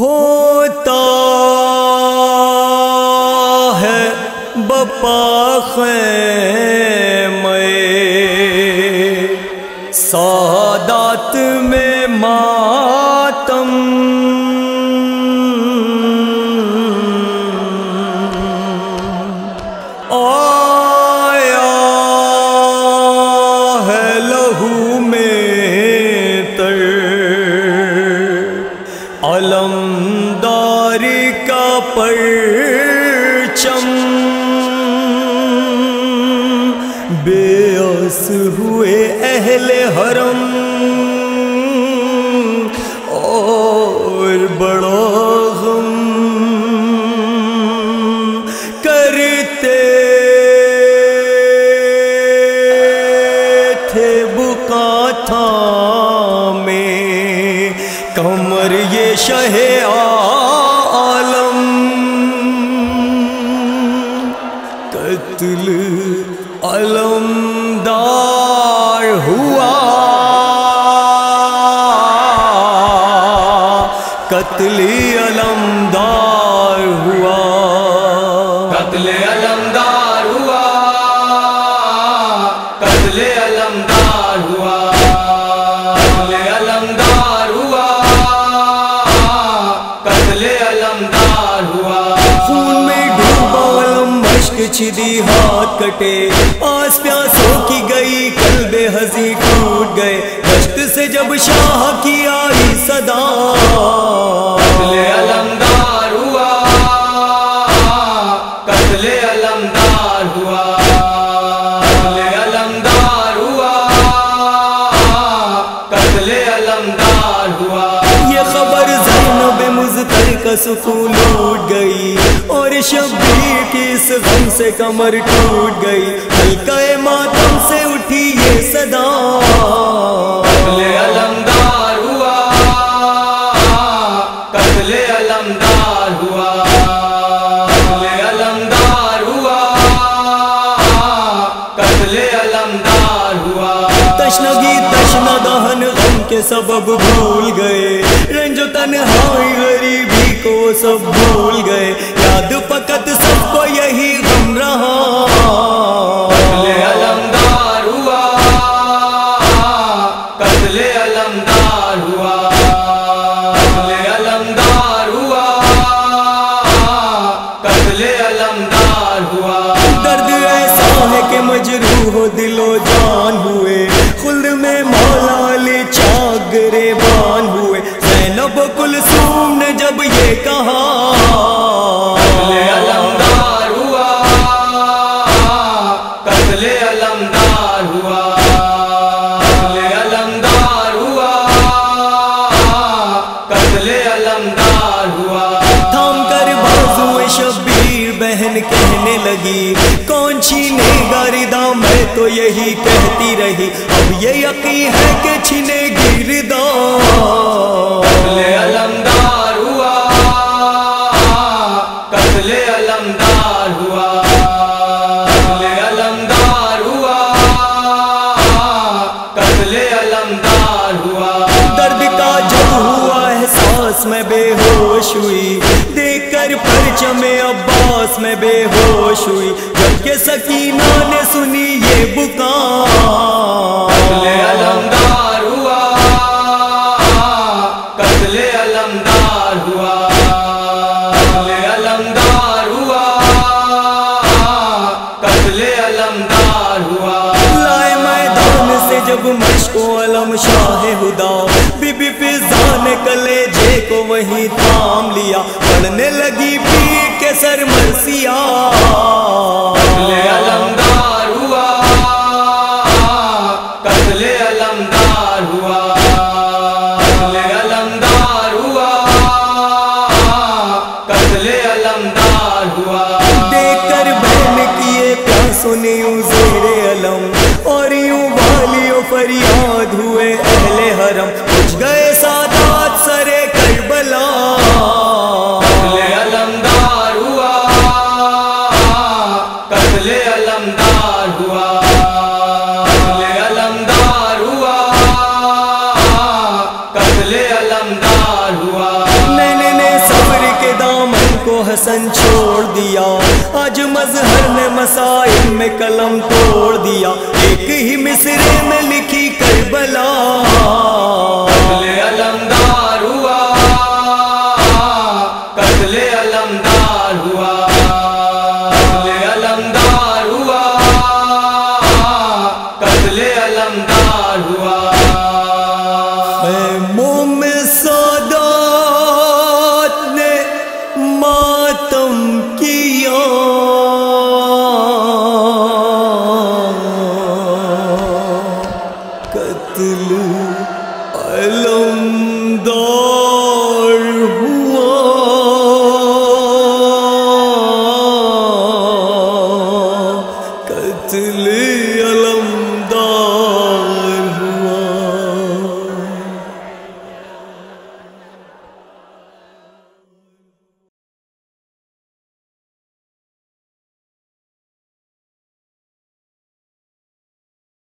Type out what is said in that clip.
ہوتا ہے بپا خیمے سادات میں ماتم، آیا ہے لہو میں تر علمداری کا پرچم، بے اس ہوئے اہل حرم اور بڑا غم کرتے تھے بکا تھامے کمر یہ شہ عالم، قتل علمدار ہوا، قتل علمدار ہوا، قتل علمدار ہوا، قتل علمدار ہوا، قتل علمدار ہوا، قتل علمدار ہوا، خون میں ڈوبا علم مشک چھدی ہاتھ کٹے، آس پیاسوں کی گئی قلب حزیں ٹوٹ گئے، دشت سے جب شاہ کی آئی صدا، قتل علمدار ہوا، قتل علمدار ہوا، قتل علمدار ہوا، قتل علمدار ہوا، یہ خبر زینب مضطر کا سکون لوٹ گئی، اور شبیر کی اس غم سے کمر ٹوٹ گئی، حلقہ ماتم سے اٹھی یہ صدا، قتل علمدار ہوا، قتل علمدار ہوا، قتل علمدار ہوا، قتل علمدار ہوا، تشنگی تشنا دہن غم کے سبب بھول گئے، رنج و تنہائی غریبی کو سب بھول گئے، یاد فقط سب کو یہی غم رہا، قتل علمدار ہوا، قتل علمدار ہوا، قتل علمدار ہوا، قتل علمدار ہوا، درد ایسا ہے کہ مجروح و دل و جان ہوئے، خلد میں مولا علی چاک گریبان ہوئے، زینب و کلثوم نے جب یہ کہا، قتل علمدار ہوا، قتل علمدار ہوا، قتل علمدار ہوا، قتل علمدار ہوا، تھام کر بازو شبیر بہن کہنے لگی، کون چھینے گا ردا، میں تو یہی کہتی رہی، اب یہ یقین ہے کہ چھینے گی ردا، قتل علمدار ہوا، قتل علمدار ہوا، قتل علمدار ہوا، قتل علمدار ہوا، درد کا جب ہوا احساس میں بے ہوش ہوئی، دیکھ کر پرچم عباس میں بے ہوش ہوئی، جب کہ سکینہ نے سنی یہ بکا، قتل علمدار ہوا، قتل علمدار ہوا، قتل علمدار ہوا، قتل علمدار ہوا، لائے میدان سے جب مشق و علم شاہ ہدا، بی بی فضا نے کلیجے کو وہیں تھام لیا، پڑھنے لگی پیر کے سر مرثیہ، قتل علمدار ہوا، قتل علمدار ہوا، قتل علمدار ہوا، قتل علمدار ہوا، دیکھ کر بہن کیے پیاسوں نے یوں زیر علم، اور یوں والی و فریاد ہوئے اہل حرم، اٹھ گئے سادات سرے کربلا، قتل علمدار ہوا، قتل علمدار ہوا، قتل علمدار ہوا، قتل علمدار ہوا، نینے نے حسن چھوڑ دیا، آج مظہر نے مسائل میں قلم توڑ دیا، ایک ہی مصرے میں لکھی کربلا، قتل علمدار ہوا، قتل علمدار ہوا، قتل علمدار ہوا، قتل علمدار ہوا۔ خیموں میں سادات نے ماتم کیا، قتل علمدار ہوا۔